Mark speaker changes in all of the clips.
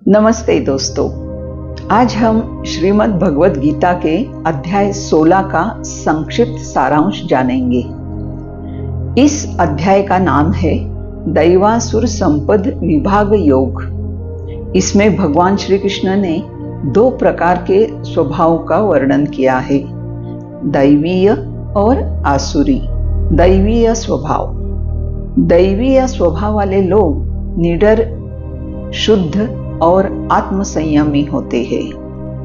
Speaker 1: नमस्ते दोस्तों, आज हम श्रीमद् भगवद गीता के अध्याय 16 का संक्षिप्त सारांश जानेंगे। इस अध्याय का नाम है दैवासुर संपद विभाग योग। इसमें भगवान श्री कृष्ण ने 2 प्रकार के स्वभाव का वर्णन किया है, दैवीय और आसुरी। दैवीय स्वभाव वाले लोग निडर, शुद्ध और आत्मसंयमी होते हैं।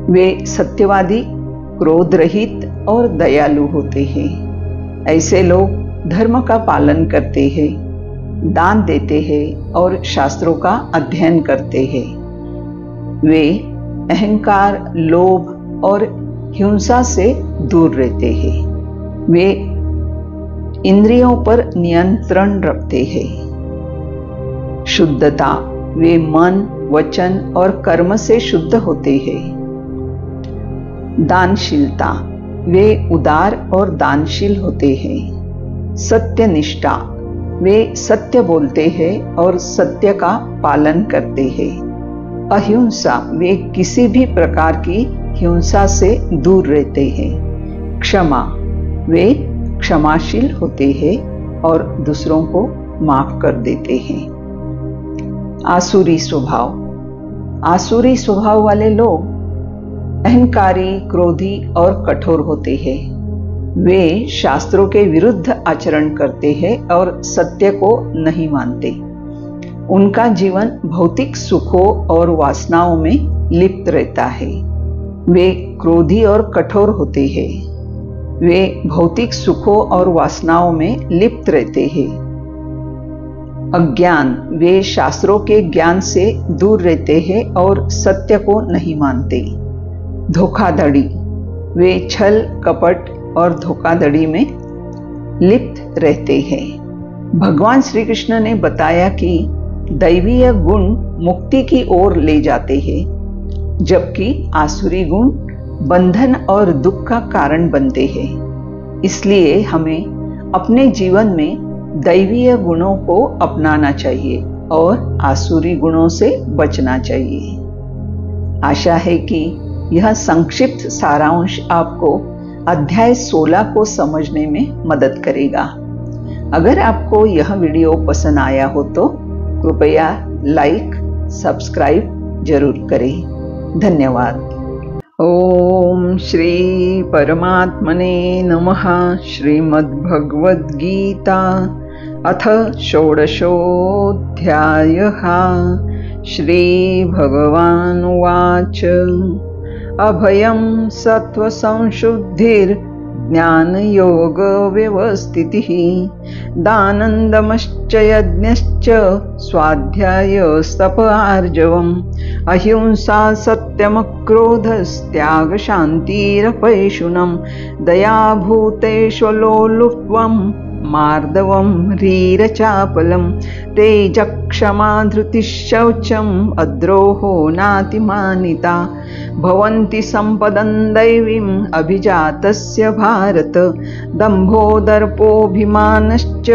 Speaker 1: वे सत्यवादी, क्रोध रहित और दयालु होते हैं। ऐसे लोग धर्म का पालन करते हैं, दान देते हैं और शास्त्रों का अध्ययन करते हैं। वे अहंकार, लोभ और हिंसा से दूर रहते हैं। वे इंद्रियों पर नियंत्रण रखते हैं। शुद्धता, वे मन, वचन और कर्म से शुद्ध होते हैं। दानशीलता, वे उदार और दानशील होते हैं। सत्यनिष्ठा, वे सत्य बोलते हैं और सत्य का पालन करते हैं। अहिंसा, वे किसी भी प्रकार की हिंसा से दूर रहते हैं। क्षमा, वे क्षमाशील होते हैं और दूसरों को माफ कर देते हैं। आसुरी स्वभाव वाले लोग अहंकारी, क्रोधी और कठोर होते हैं। वे शास्त्रों के विरुद्ध आचरण करते हैं और सत्य को नहीं मानते। उनका जीवन भौतिक सुखों और वासनाओं में लिप्त रहता है। वे क्रोधी और कठोर होते हैं। वे भौतिक सुखों और वासनाओं में लिप्त रहते हैं। अज्ञान, वे शास्त्रों के ज्ञान से दूर रहते हैं और सत्य को नहीं मानते। धोखाधड़ी, वे छल, कपट और धोखाधड़ी में लिप्त रहते हैं। भगवान श्री कृष्ण ने बताया कि दैवीय गुण मुक्ति की ओर ले जाते हैं, जबकि आसुरी गुण बंधन और दुख का कारण बनते हैं। इसलिए हमें अपने जीवन में दैवीय गुणों को अपनाना चाहिए और आसुरी गुणों से बचना चाहिए। आशा है कि यह संक्षिप्त सारांश आपको अध्याय 16 को समझने में मदद करेगा। अगर आपको यह वीडियो पसंद आया हो तो कृपया लाइक, सब्सक्राइब जरूर करें। धन्यवाद। ओम श्री परमात्मने नमः। श्रीमद्भगवद गीता अथ षोडशोऽध्यायः। श्रीभगवानुवाच अभयं सत्त्वसंशुद्धिर्ज्ञानयोगव्यवस्थितिः दानन्दमश्च यज्ञश्च स्वाध्यायस्तप आर्जवम् अहिंसा सत्यमक्रोधस्त्यागशान्तिरपैशुनं दयाभूतेष्वलोलुप्त्वं मार्दवं ह्रीरचापलं तेजक्षमा धृतिश्शौचम् अद्रोहो नातिमानिता भवन्ति सम्पदं दैवीम् अभिजातस्य भारत दम्भो दर्पोऽभिमानश्च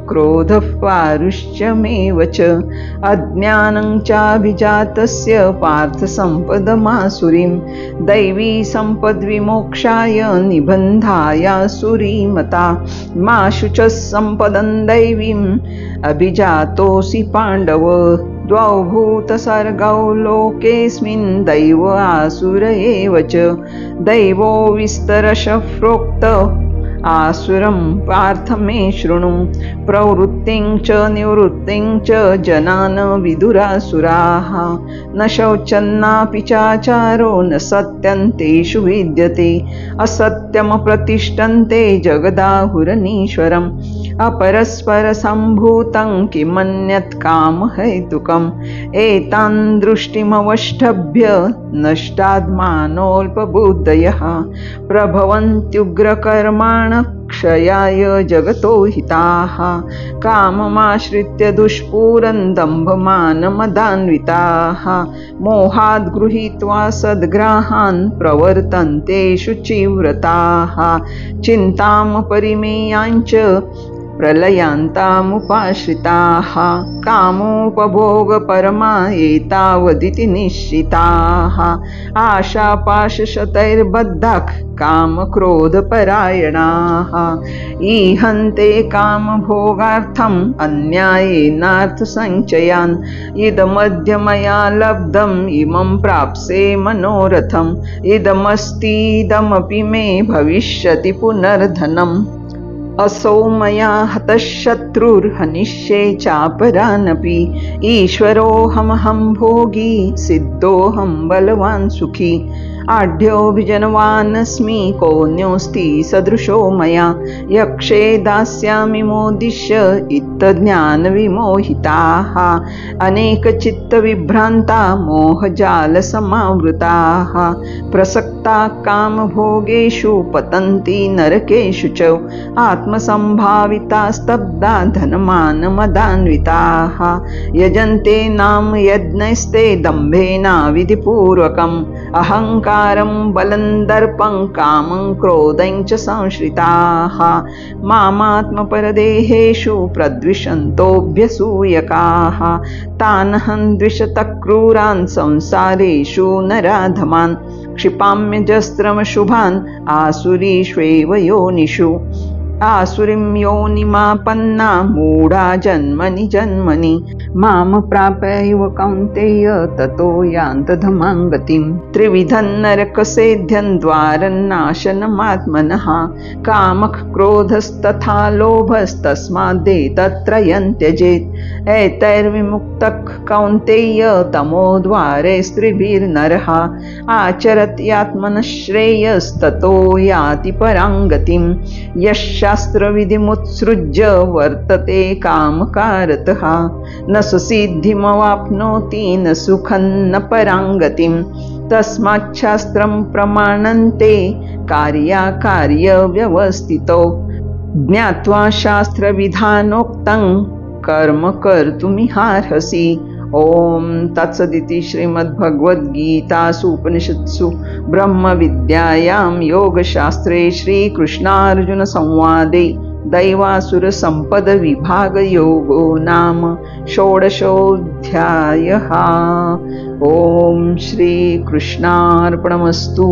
Speaker 1: क्रोधः पारुष्यमेव च अज्ञानं चाभिजातस्य पार्थ सम्पदमासुरीं दैवी सम्पद्विमोक्षाय निबन्धायासुरीमता मा शुचः सम्पदं दैवीम् अभिजातोऽसि पाण्डव द्वौ भूतसर्गौ लोकेऽस्मिन् दैव आसुर एव च दैवो विस्तरशः प्रोक्त आसुरं पार्थ मे शृणु प्रवृत्तिं च निवृत्तिं च जनान विदुरासुराः न शौचन्नापि चाचारो न सत्यं तेषु विद्यते असत्यमप्रतिष्ठन्ते जगदाहुरनीश्वरम् अपरस्परसम्भूतं किमन्यत् कामहेतुकम् एतान् दृष्टिमवष्टभ्य नष्टात्मानोऽल्पबुद्धयः प्रभवन्त्युग्रकर्माणः क्षयाय जगतो हिताः काममाश्रित्य दुष्पूरन् दम्भमानमदान्विताः मोहाद् गृहीत्वा सद्ग्राहान् प्रवर्तन्ते शुचिव्रताः चिन्तामपरिमेयाञ्च प्रलयान्तामुपाश्रिताः कामोपभोगपरमा एतावदिति निश्चिताः आशापाशशतैर्बद्धाः कामक्रोधपरायणाः ईहन्ते कामभोगार्थम् अन्यायेनार्थसञ्चयान् इदमद्य मया लब्धम् इमं प्राप्स्ये मनोरथम् इदमस्तीदमपि मे भविष्यति पुनर्धनम् असौ मया हतः शत्रुर्हनिष्ये चापरानपि ईश्वरोऽहमहं भोगी सिद्धोऽहं बलवान् सुखी आढ्योऽभिजनवानस्मि कोऽन्योऽस्ति सदृशो मया यक्षे दास्यामि मोदिष्य इत्थज्ञानविमोहिताः अनेकचित्तविभ्रान्ता मोहजालसमावृताः प्रसक्ता कामभोगेषु पतन्ति नरकेषु च आत्मसम्भाविता स्तब्धा धनमानमदान्विताः यजन्ते नाम यज्ञस्ते दम्भेनाविधिपूर्वकम् अहङ्कारं बलं दर्पं कामं क्रोधं च संश्रिताः मामात्मपरदेहेषु प्रद्विषन्तोऽभ्यसूयकाः तानहं द्विषतः क्रूरान् संसारेषु नराधमान् क्षिपाम्यजस्रमशुभान् आसुरीष्वेव योनिषु आसुरीं योनिमापन्ना मूढा जन्मनि जन्मनि माम प्रापैव कौन्तेय ततो यान्तधमां गतिं त्रिविधं नरकसेध्यं द्वारन्नाशनमात्मनः कामः क्रोधस्तथा लोभस्तस्मादेतत्त्रयं त्यजेत् एतैर्विमुक्तः कौन्तेय तमोद्वारे स्त्रिभिर्नरः आचरत् यात्मनः श्रेयस्ततो याति परां गतिं शास्त्रविधिमुत्सृज्य वर्तते कामकारतः न सुसिद्धिमवाप्नोति न सुखं न परां गतिं तस्माच्छास्त्रं प्रमाणन्ते कार्याकार्यव्यवस्थितौ ज्ञात्वा शास्त्रविधानोक्तं कर्म कर्तुमिहार्हसि। ओम तत्सदिति श्रीमद्भगवद्गीतासु उपनिषत्सु ब्रह्मविद्यायां योगशास्त्रे श्रीकृष्णार्जुन संवादे दैवासुरसम्पदविभागयोगो नाम षोडशोऽध्यायः। ओम श्रीकृष्णार्पणमस्तु।